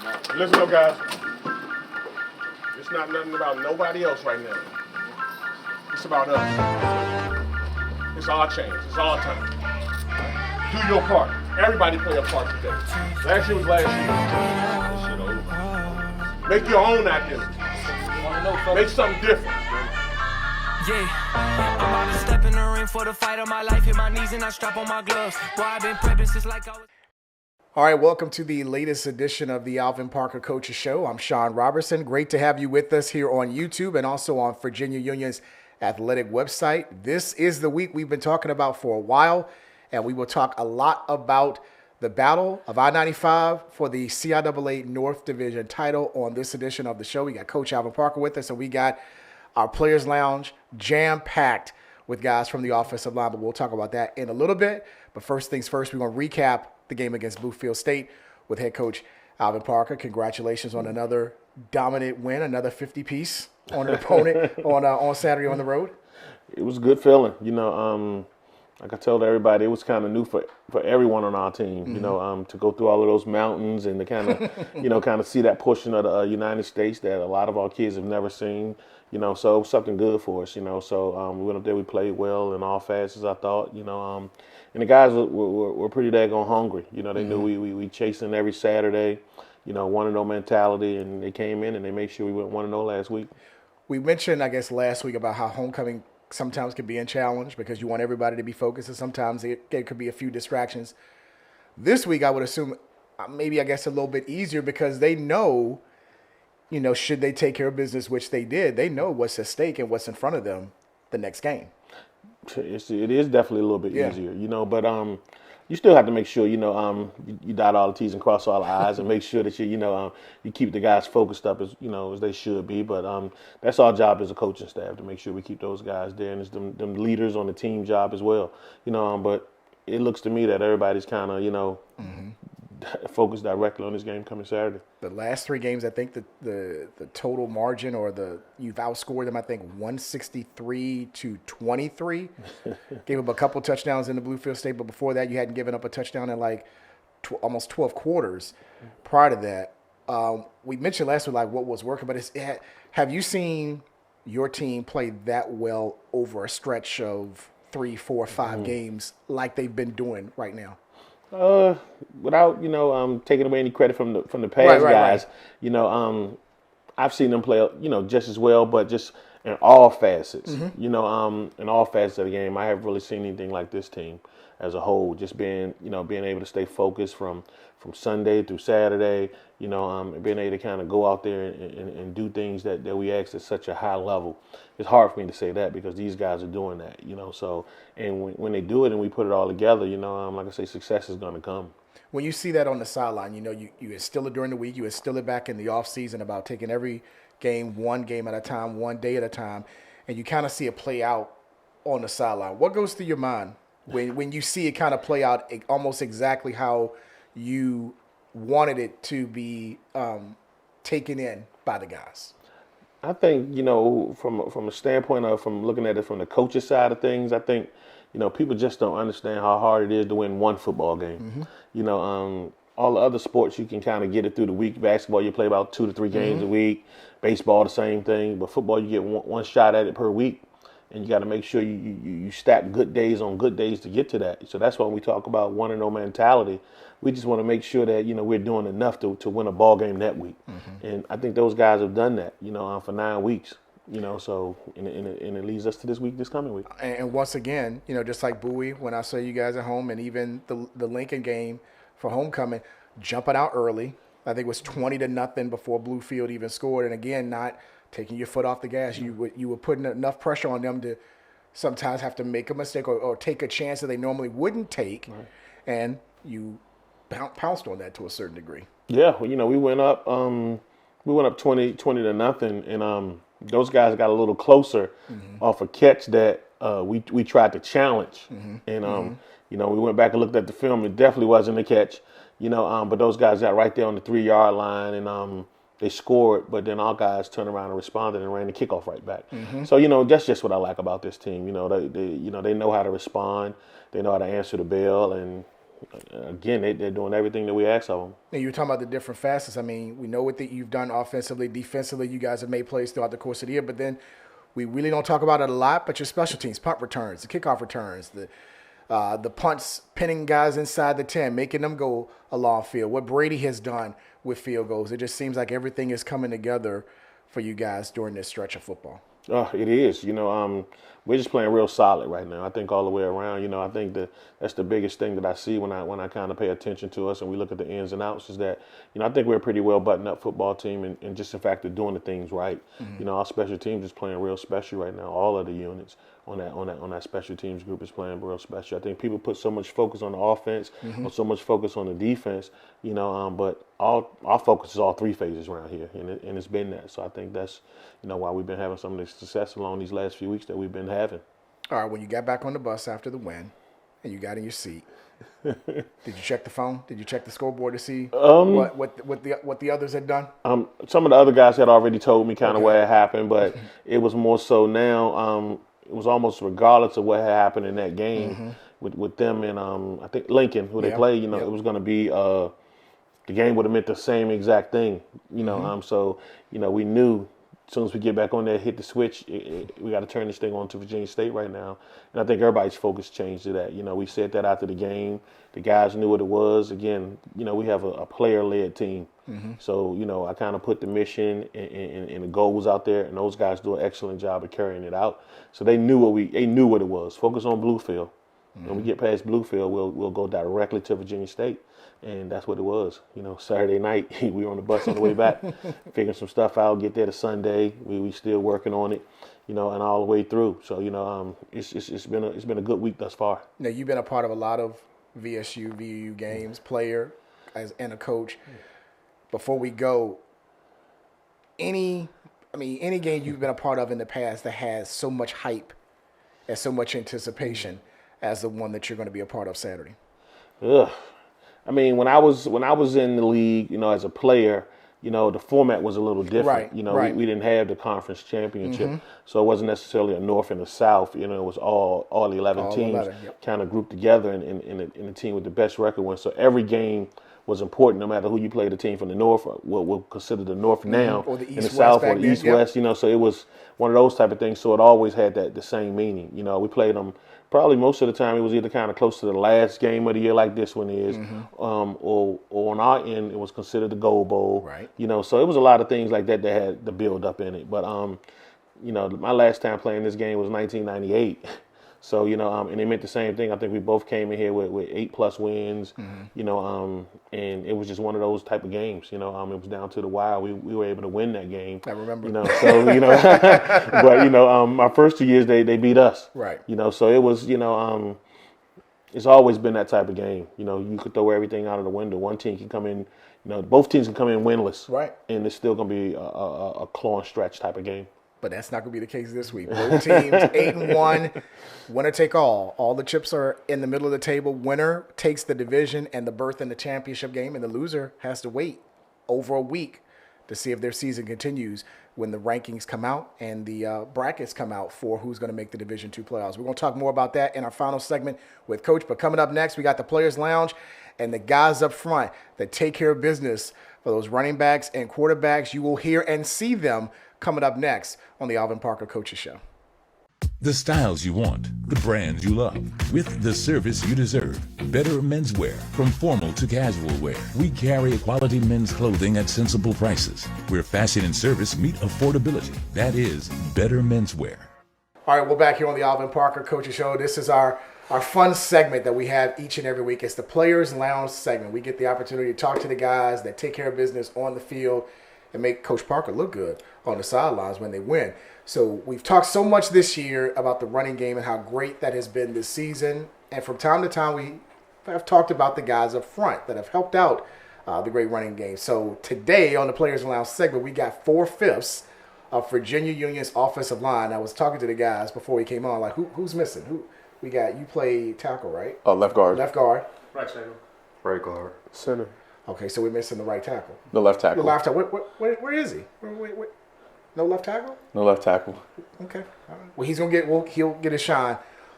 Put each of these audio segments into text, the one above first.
Listen up, guys. It's not nothing about nobody else right now. It's about us. It's our chance. It's our time. Do your part. Everybody play a part today. Last year was last year. This shit over. Make your own identity. Make something different. Yeah, I'm about to step in the ring for the fight of my life. Hit my knees and I strap on my gloves. Boy, I've been prepping since like I was. All right, welcome to the latest edition of the Alvin Parker Coaches Show. I'm Sean Robertson. Great to have you with us here on YouTube and also on Virginia Union's athletic website. This is the week we've been talking about for a while, and we will talk a lot about the battle of I-95 for the CIAA North Division title on this edition of the show. We got Coach Alvin Parker with us, and we got our Players Lounge jam-packed with guys from the offensive line, but we'll talk about that in a little bit. But first things first, we're going to recap the game against Bluefield State with head coach Alvin Parker. Congratulations on another dominant win, another 50-piece on an opponent on Saturday on the road. It was a good feeling. Like I told everybody, it was kind of new for everyone on our team, to go through all of those mountains and to kind of, kind of see that portion of the United States that a lot of our kids have never seen, so it was something good for us, So we went up there, we played well in all facets, I thought, and the guys were pretty daggone hungry. They knew we chasing every Saturday, 1-0 mentality, and they came in and they made sure we went 1-0 last week. We mentioned, I guess, last week about how homecoming sometimes can be a challenge because you want everybody to be focused, and sometimes there could be a few distractions. This week, I would assume maybe, I guess, a little bit easier because they know, should they take care of business, which they did, they know what's at stake and what's in front of them the next game. It is definitely a little bit easier, but you still have to make sure, you dot all the T's and cross all the I's and make sure that you keep the guys focused up as they should be. But that's our job as a coaching staff to make sure we keep those guys there, and it's them leaders on the team job as well, But it looks to me that everybody's kind of, focused directly on this game coming Saturday. The last three games, I think the total margin or you've outscored them, I think 163-23. Gave up a couple touchdowns in the Bluefield State, but before that you hadn't given up a touchdown in like almost 12 quarters. Prior to that, we mentioned last week like what was working, but have you seen your team play that well over a stretch of 3, 4, 5 games like they've been doing right now? Without taking away any credit from the past guys, I've seen them play just as well, but just in all facets, in all facets of the game, I haven't really seen anything like this team as a whole. Just being able to stay focused from Sunday through Saturday, and being able to kind of go out there and do things that we ask at such a high level. It's hard for me to say that because these guys are doing that, So, and when they do it and we put it all together, like I say, success is going to come. When you see that on the sideline, you instill it during the week, you instill it back in the off season about taking every game, one game at a time, one day at a time, and you kind of see it play out on the sideline. What goes through your mind when you see it kind of play out almost exactly how you wanted it to be taken in by the guys? I think, from a standpoint of from looking at it from the coach's side of things, I think, people just don't understand how hard it is to win one football game. All the other sports, you can kind of get it through the week. Basketball, you play about 2 to 3 games a week. Baseball, the same thing. But football, you get one shot at it per week. And you got to make sure you stack good days on good days to get to that. So that's why we talk about 1-0 mentality. We just want to make sure that, we're doing enough to win a ball game that week. And I think those guys have done that, for 9 weeks. So and it leads us to this coming week. And once again, just like Bowie, when I saw you guys at home, and even the Lincoln game for homecoming, jumping out early. I think it was 20-0 before Bluefield even scored. And again, not taking your foot off the gas. You were putting enough pressure on them to sometimes have to make a mistake or take a chance that they normally wouldn't take, and you pounced on that to a certain degree. Yeah, well, we went up 20-0, and those guys got a little closer off a catch that we tried to challenge, and we went back and looked at the film. It definitely wasn't a catch, but those guys got right there on the 3-yard line, and they scored, but then our guys turned around and responded and ran the kickoff right back. So, that's just what I like about this team. They know how to respond. They know how to answer the bell, and again, they're doing everything that we ask of them. And you were talking about the different facets. I mean, we know what you've done offensively, defensively. You guys have made plays throughout the course of the year, but then we really don't talk about it a lot. But your special teams, punt returns, the kickoff returns, the punts, pinning guys inside the 10, making them go a long field. What Brady has done with field goals, it just seems like everything is coming together for you guys during this stretch of football. It is. We're just playing real solid right now. I think all the way around. I think that's the biggest thing that I see when I kind of pay attention to us and we look at the ins and outs is that, I think we're a pretty well buttoned up football team and just the fact of doing the things right. Mm-hmm. Our special teams is playing real special right now. All of the units on that special teams group is playing real special. I think people put so much focus on the offense or so much focus on the defense, but our focus is all three phases around here, and it's been that. So I think that's why we've been having some of the success along these last few weeks that we've been having. All right, when you got back on the bus after the win and you got in your seat, did you check the phone? Did you check the scoreboard to see what the others had done? Some of the other guys had already told me kind of what had happened, but it was more so now. It was almost regardless of what had happened in that game with them and I think Lincoln, who they played. It was going to be the game would have meant the same exact thing. So we knew. As soon as we get back on there, hit the switch, we got to turn this thing on to Virginia State right now. And I think everybody's focus changed to that. We said that after the game. The guys knew what it was. Again, we have a player-led team. So, I kind of put the mission and the goals out there, and those guys do an excellent job of carrying it out. So they knew what it was. Focus on Bluefield. When we get past Bluefield, we'll go directly to Virginia State. And that's what it was. Saturday night, we were on the bus on the way back, figuring some stuff out, get there to Sunday. We still working on it, and all the way through. So, it's been a good week thus far. Now, you've been a part of a lot of VU games, player and a coach. Before we go, any game you've been a part of in the past that has so much hype and so much anticipation as the one that you're going to be a part of Saturday? Ugh. When I was in the league, as a player, the format was a little different. Right. We didn't have the conference championship, so it wasn't necessarily a North and a South. It was all 11 teams kind of grouped together, and the team with the best record won. So every game was important, no matter who you played. The team from the North, what we'll consider the North now, or the East, in the South, or the East West. So it was one of those type of things. So it always had the same meaning. We played them. Probably most of the time it was either kind of close to the last game of the year like this one is, or on our end it was considered the Gold Bowl. Right. So it was a lot of things like that had the build up in it. But my last time playing this game was 1998. So, and it meant the same thing. I think we both came in here with 8+ wins, and it was just one of those type of games, it was down to the wire. We were able to win that game. I remember. But, my first 2 years, they beat us. Right. So it was, it's always been that type of game. You could throw everything out of the window. One team can come in, both teams can come in winless. Right. And it's still going to be a claw and stretch type of game. But that's not going to be the case this week. Both teams 8-1, winner take all. All the chips are in the middle of the table. Winner takes the division and the berth in the championship game, and the loser has to wait over a week to see if their season continues when the rankings come out and the brackets come out for who's going to make the Division II playoffs. We're going to talk more about that in our final segment with Coach. But coming up next, we got the Players Lounge and the guys up front that take care of business for those running backs and quarterbacks. You will hear and see them coming up next on the Alvin Parker Coaches Show. The styles you want, the brands you love, with the service you deserve. Better Menswear. From formal to casual wear, we carry quality men's clothing at sensible prices, where fashion and service meet affordability. That is Better Menswear. All right, we're back here on the Alvin Parker Coaches Show. This is our fun segment that we have each and every week. It's the Players Lounge segment. We get the opportunity to talk to the guys that take care of business on the field and make Coach Parker look good on the sidelines when they win. So we've talked so much this year about the running game and how great that has been this season. And from time to time, we have talked about the guys up front that have helped out the great running game. So today on the Players Lounge segment, we got 4/5 of Virginia Union's offensive line. I was talking to the guys before we came on, like, who's missing? Who we got? You play tackle, right? Left guard. Left guard. Right tackle. Right guard. Center. Okay, so we're missing the right tackle. The left tackle. The left tackle. Where is he? Where? No left tackle? No left tackle. Okay. All right. Well, he'll get his shine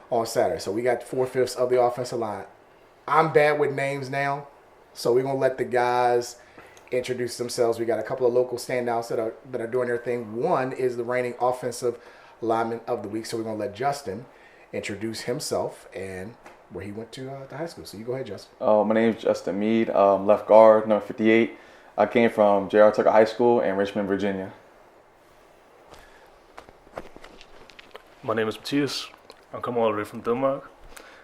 on Saturday. So we got 4/5 of the offensive line. I'm bad with names now, so we're gonna let the guys introduce themselves. We got a couple of local standouts that are doing their thing. One is the reigning offensive lineman of the week, so we're gonna let Justin introduce himself and where he went to high school. So you go ahead, Justin. My name is Justin Mead, left guard, number 58. I came from J.R. Tucker High School in Richmond, Virginia. My name is Matthias. I'm coming all the way from Denmark,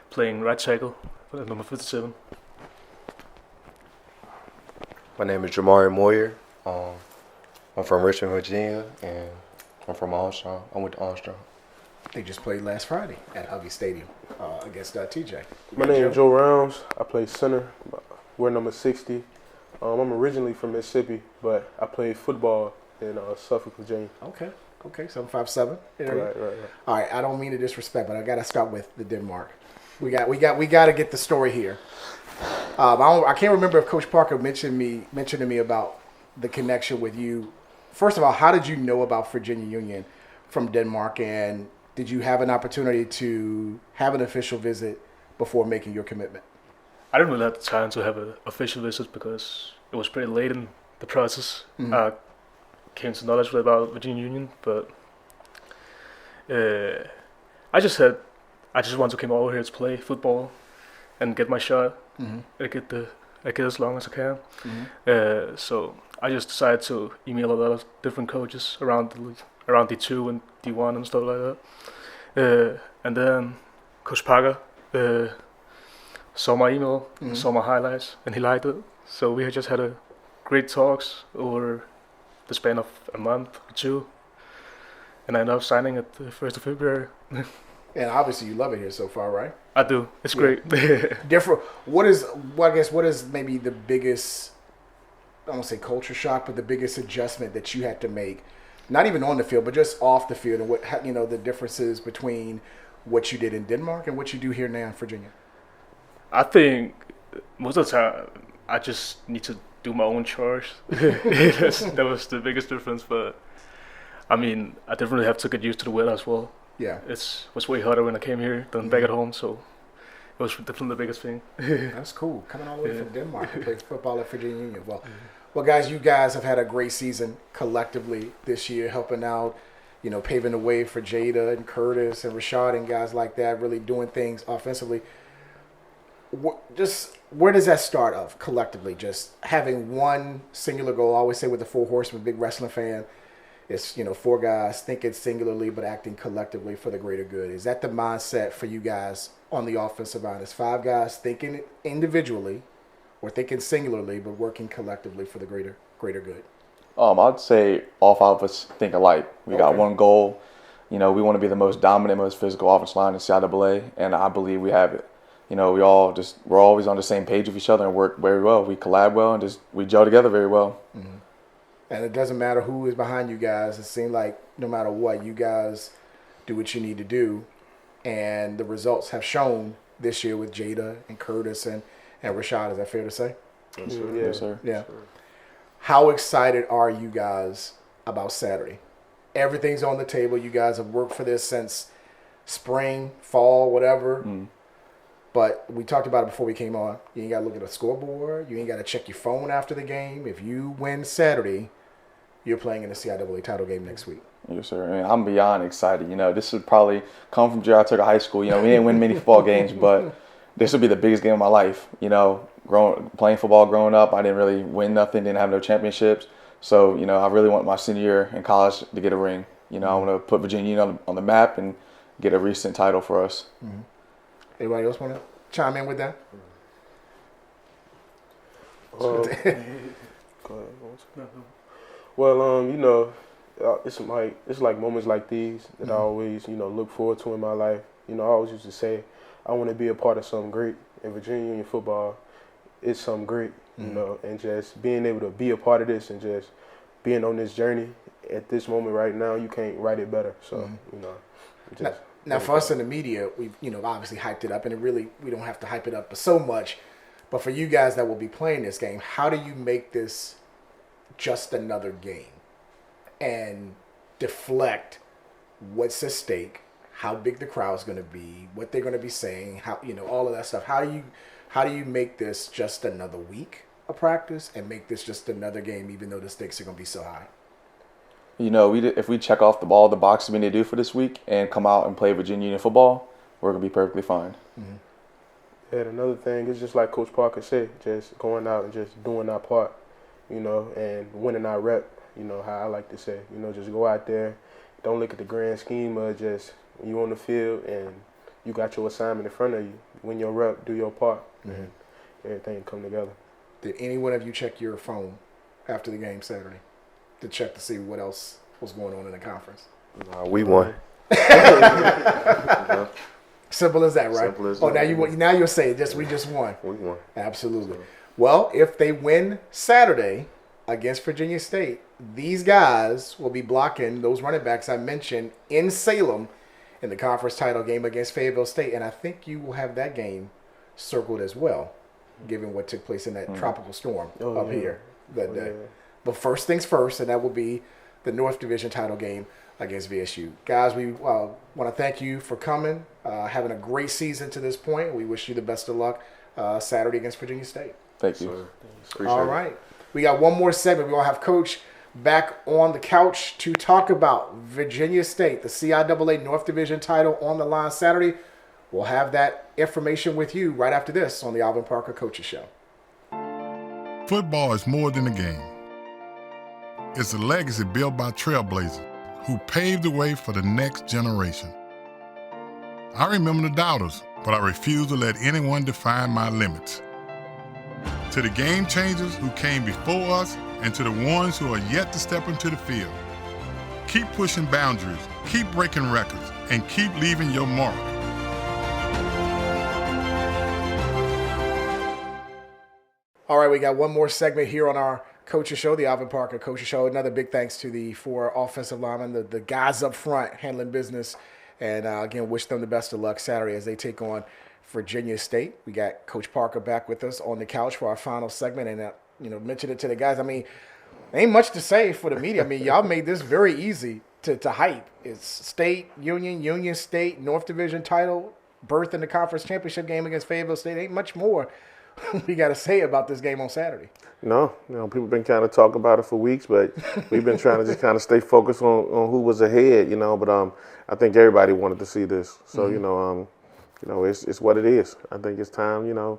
playing right tackle, number 57. My name is Jamari Moyer. I'm from Richmond, Virginia, and I'm from Armstrong. I went to Armstrong. They just played last Friday at Huggy Stadium against TJ. My name is Joe Rounds. I play center. We're number 60. I'm originally from Mississippi, but I played football in Suffolk, Virginia. Okay, 757. Right. All right, I don't mean to disrespect, but I got to start with the Denmark. We got to get the story here. I can't remember if Coach Parker mentioned to me about the connection with you. First of all, how did you know about Virginia Union from Denmark, and did you have an opportunity to have an official visit before making your commitment? I didn't really have the time to have an official visit because it was pretty late in the process. Mm-hmm. I came to knowledge about Virginia Union, but I just want to come over here to play football and get my shot and get as long as I can. Mm-hmm. So I just decided to email a lot of different coaches around D2 and D1 and stuff like that. And then Coach Parker saw my email, saw my highlights, and he liked it. So we had just had a great talks over the span of a month or two, and I ended up signing at the 1st of February. And obviously you love it here so far, right? I do. It's great. Different. What is maybe the biggest, I don't want to say culture shock, but the biggest adjustment that you had to make, not even on the field, but just off the field, and what the differences between what you did in Denmark and what you do here now in Virginia? I think most of the time I just need to do my own chores. That was the biggest difference. But I mean, I definitely have to get used to the weather as well. Yeah, It was way hotter when I came here than back at home, so it was definitely the biggest thing. that's cool. Coming all the way from Denmark to play football at Virginia Union. Well, guys, you guys have had a great season collectively this year, helping out, paving the way for Jada and Curtis and Rashad and guys like that, really doing things offensively. Just where does that start off collectively? Just having one singular goal. I always say with the Four Horsemen, big wrestling fan, it's, four guys thinking singularly but acting collectively for the greater good. Is that the mindset for you guys on the offensive line? Is five guys thinking individually or thinking singularly but working collectively for the greater good? I'd say all five of us think alike. We got one goal. We want to be the most dominant, most physical offensive line in CIAA, and I believe we have it. We're always on the same page with each other and work very well. We collab well and we gel together very well. Mm-hmm. And it doesn't matter who is behind you guys. It seems like no matter what, you guys do what you need to do. And the results have shown this year with Jada and Curtis and Rashad. Is that fair to say? Yes, sir. Yes, sir. Yeah. How excited are you guys about Saturday? Everything's on the table. You guys have worked for this since spring, fall, whatever. But we talked about it before we came on. You ain't got to look at a scoreboard. You ain't got to check your phone after the game. If you win Saturday, you're playing in the CIAA title game next week. Yes, sir. I mean, I'm beyond excited. This would probably come from J.R. Tucker High School. We didn't win many football games, but this would be the biggest game of my life. Playing football growing up, I didn't really win nothing, didn't have no championships. So, I really want my senior year in college to get a ring. I want to put Virginia on the map and get a recent title for us. Mm-hmm. Anybody else want to chime in with that? Go ahead. Well, it's like moments like these that I always, look forward to in my life. I always used to say, I want to be a part of something great. In Virginia Union football, it's something great, and just being able to be a part of this and just being on this journey at this moment right now, you can't write it better. So, just. Now, for us in the media, we've obviously hyped it up, and we don't have to hype it up so much. But for you guys that will be playing this game, how do you make this just another game and deflect what's at stake, how big the crowd's going to be, what they're going to be saying, how all of that stuff? How how do you make this just another week of practice and make this just another game, even though the stakes are going to be so high? You know, if we check off all the boxes we need to do for this week and come out and play Virginia Union football, we're going to be perfectly fine. Mm-hmm. And another thing is just like Coach Parker said, just going out and just doing our part, you know, and winning our rep, you know, how I like to say. You know, just go out there. Don't look at the grand scheme of just you on the field and you got your assignment in front of you. Win your rep, do your part, and everything come together. Did any one of you check your phone after the game Saturday to check to see what else was going on in the conference? Nah, we won. Simple as that, right? Simple as oh, that. now you'll say it. We just won. We won. Absolutely. Well, if they win Saturday against Virginia State, these guys will be blocking those running backs I mentioned in Salem in the conference title game against Fayetteville State, and I think you will have that game circled as well, given what took place in that tropical storm up here that day. But first things first, and that will be the North Division title game against VSU. Guys, we want to thank you for coming, having a great season to this point. We wish you the best of luck Saturday against Virginia State. Thank you. All right. We got one more segment. We're going to have Coach back on the couch to talk about Virginia State, the CIAA North Division title on the line Saturday. We'll have that information with you right after this on the Alvin Parker Coaches Show. Football is more than a game. It's a legacy built by trailblazers who paved the way for the next generation. I remember the doubters, but I refuse to let anyone define my limits. To the game changers who came before us and to the ones who are yet to step into the field, keep pushing boundaries, keep breaking records, and keep leaving your mark. All right, we got one more segment here on our Coaches Show, the Alvin Parker Coaches Show. Another big thanks to the 4 offensive linemen, the guys up front handling business. And again, wish them the best of luck Saturday as they take on Virginia State. We got Coach Parker back with us on the couch for our final segment. And, mentioned it to the guys. I mean, ain't much to say for the media. I mean, y'all made this very easy to hype. It's State, Union State, North Division title, berth in the conference championship game against Fayetteville State. Ain't much more we got to say about this game on Saturday. No, people been kind of talking about it for weeks, but we've been trying to just kind of stay focused on who was ahead, But I think everybody wanted to see this, so it's what it is. I think it's time, to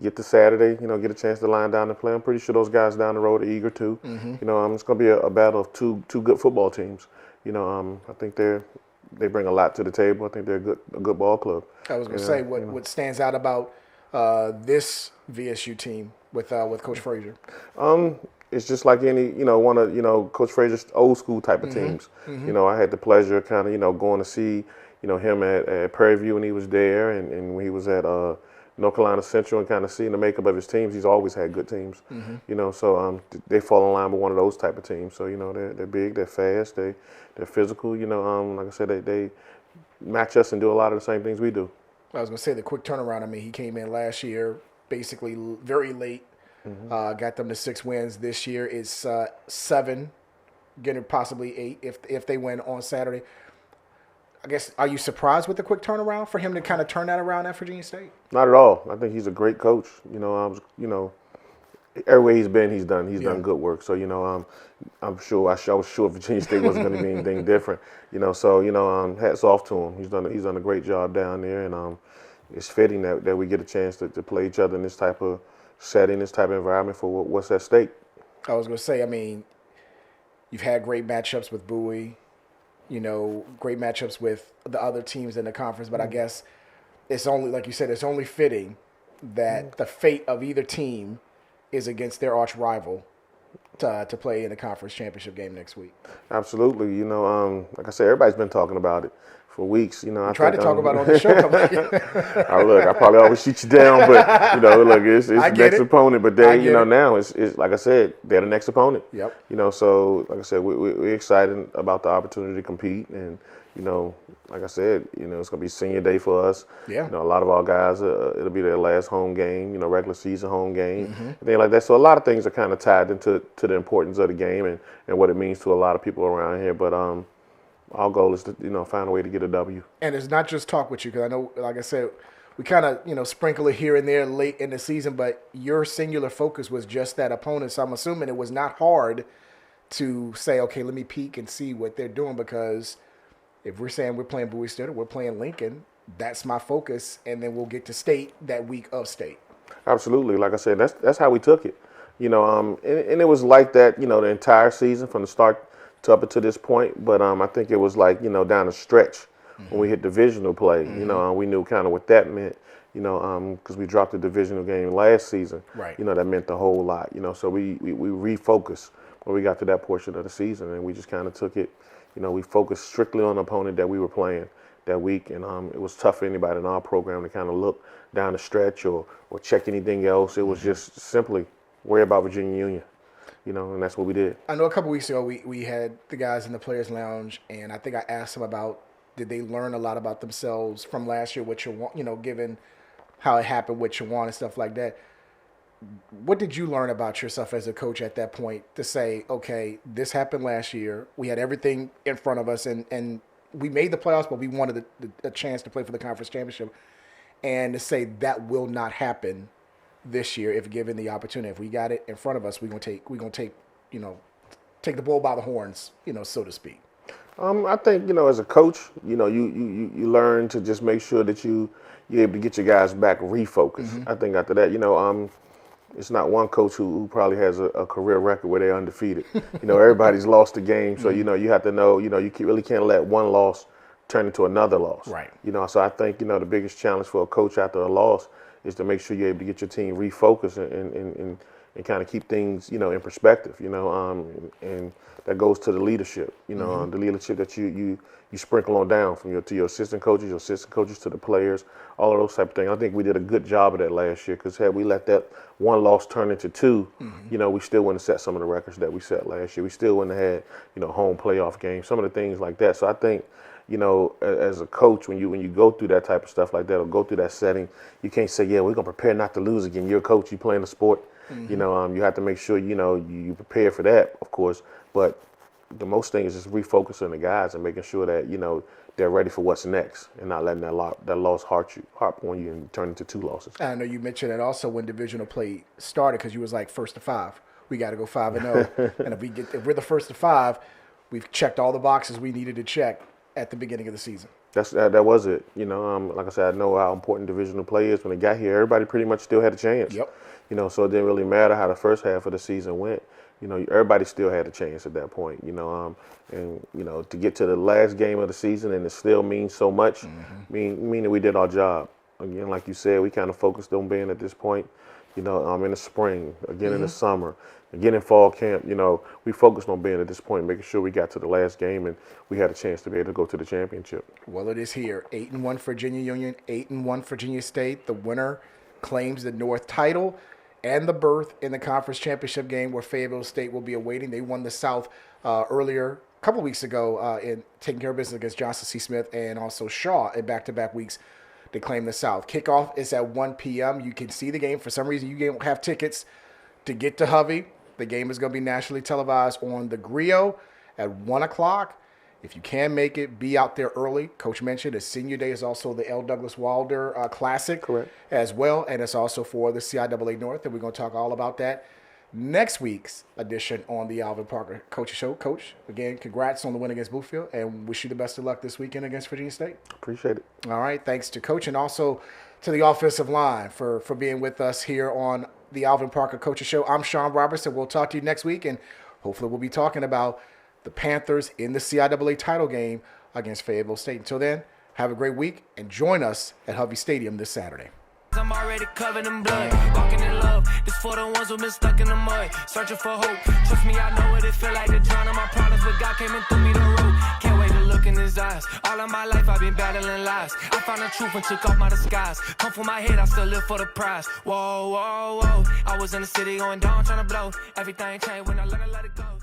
get to Saturday, get a chance to line down and play. I'm pretty sure those guys down the road are eager to. It's going to be a battle of two good football teams. I think they bring a lot to the table. I think they're a good ball club. I was going to say what stands out about this VSU team with Coach Frazier. It's just like any, one of, Coach Frazier's old school type of teams. I had the pleasure of kind of, going to see, him at Prairie View when he was there and when he was at North Carolina Central and kind of seeing the makeup of his teams. He's always had good teams, so they fall in line with one of those type of teams. So, they're big, they're fast, they're physical, like I said, they match us and do a lot of the same things we do. I was going to say the quick turnaround. I mean, he came in last year basically very late, got them to 6 wins. This year it's 7, getting possibly 8 if they win on Saturday. I guess, are you surprised with the quick turnaround for him to kind of turn that around at Virginia State? Not at all. I think he's a great coach. Everywhere he's been, he's done good work. So, I'm sure, I was sure Virginia State wasn't going to be anything different. So, hats off to him. He's done a great job down there, and it's fitting that we get a chance to play each other in this type of setting, this type of environment for what's at stake. I was going to say, I mean, you've had great matchups with Bowie, great matchups with the other teams in the conference, but I guess it's only, like you said, it's only fitting that the fate of either team is against their arch rival to play in the conference championship game next week. Absolutely. Like I said, everybody's been talking about it for weeks. I tried to talk about it on the show. I probably always shoot you down, but look, it's next opponent. But now it's like I said, they're the next opponent. Yep. So like I said, we're excited about the opportunity to compete, and like I said, it's gonna be senior day for us. Yeah. A lot of our guys, it'll be their last home game, regular season home game, and things like that. So a lot of things are kind of tied into the importance of the game and what it means to a lot of people around here. But our goal is to find a way to get a W. And it's not just talk with you, because I know, like I said, we kind of, sprinkle it here and there late in the season, but your singular focus was just that opponent. So I'm assuming it was not hard to say, okay, let me peek and see what they're doing, because if we're saying we're playing Bowie State or we're playing Lincoln, that's my focus, and then we'll get to state that week of state. Absolutely. Like I said, that's how we took it. And it was like that, the entire season from the start to up until this point. But I think it was like, down the stretch when we hit divisional play. We knew kind of what that meant, because we dropped the divisional game last season. Right. That meant a whole lot, So we refocused when we got to that portion of the season, and we just kind of took it, we focused strictly on the opponent that we were playing that week. And it was tough for anybody in our program to kind of look down the stretch or check anything else. It was just simply worry about Virginia Union, and that's what we did. I know a couple weeks ago we had the guys in the Players Lounge, and I think I asked them about, did they learn a lot about themselves from last year, what given how it happened with Shawan and stuff like that. What did you learn about yourself as a coach at that point to say, okay, this happened last year. We had everything in front of us, and we made the playoffs, but we wanted a chance to play for the conference championship. And to say that will not happen this year if given the opportunity. If we got it in front of us, we're gonna take take the bull by the horns, so to speak. I think as a coach, you learn to just make sure that you're able to get your guys back refocused. I think after that, it's not one coach who probably has a career record where they're undefeated. Everybody's lost a game, so you have to know. You really can't let one loss turn into another loss. Right. So I think the biggest challenge for a coach after a loss is to make sure you're able to get your team refocused and kind of keep things in perspective. And that goes to the leadership. The leadership that you sprinkle on down from to your assistant coaches to the players, all of those type of things. I think we did a good job of that last year, because had we let that one loss turn into two, we still wouldn't have set some of the records that we set last year. We still wouldn't have had home playoff games, some of the things like that. So I think as a coach, when you go through that type of stuff like that, or go through that setting, you can't say, yeah, we're gonna prepare not to lose again. You're a coach, you playing the sport. You have to make sure you prepare for that, of course. But the most thing is just refocusing the guys and making sure that they're ready for what's next, and not letting that loss harp on you and turn into two losses. I know you mentioned that also when divisional play started, because you was like 1st to 5. We got to go 5-0, and if we're the 1st to 5, we've checked all the boxes we needed to check at the beginning of the season. That was it. Like I said, I know how important divisional play is. When they got here, everybody pretty much still had a chance. Yep. So it didn't really matter how the first half of the season went. Everybody still had a chance at that point. And to get to the last game of the season and it still means so much, meaning we did our job. Again, like you said, we kind of focused on being at this point, in the spring, again in the summer, again in fall camp. We focused on being at this point, making sure we got to the last game and we had a chance to be able to go to the championship. Well, it is here. 8-1 Virginia Union, 8-1 Virginia State. The winner claims the North title and the berth in the conference championship game, where Fayetteville State will be awaiting. They won the South earlier, a couple weeks ago, in taking care of business against Johnson C. Smith and also Shaw in back-to-back weeks. They claim the South. Kickoff is at 1 p.m. You can see the game. For some reason, you don't have tickets to get to Hovey. The game is going to be nationally televised on the Griot at 1 o'clock. If you can make it, be out there early. Coach mentioned his senior day is also the L. Douglas Wilder Classic. Correct. As well, and it's also for the CIAA North, and we're going to talk all about that next week's edition on the Alvin Parker Coach Show. Coach, again, congrats on the win against Bluefield, and wish you the best of luck this weekend against Virginia State. Appreciate it. All right, thanks to Coach and also to the offensive line for being with us here on the Alvin Parker Coach Show. I'm Sean Robertson. We'll talk to you next week, and hopefully we'll be talking about the Panthers in the CIAA title game against Fayetteville State. Until then, have a great week and join us at Hovey Stadium this Saturday. I'm already covered in blood, walking in love. This for the ones who've been stuck in the mud, searching for hope. Trust me, I know what it feel like to drown in my problems, but God came and threw me the rope. Can't wait to look in his eyes. All of my life I've been battling lies. I found the truth and took off my disguise. Come for my head, I still live for the prize. Whoa, whoa, whoa. I was in the city going down, trying to blow. Everything changed when I let it go.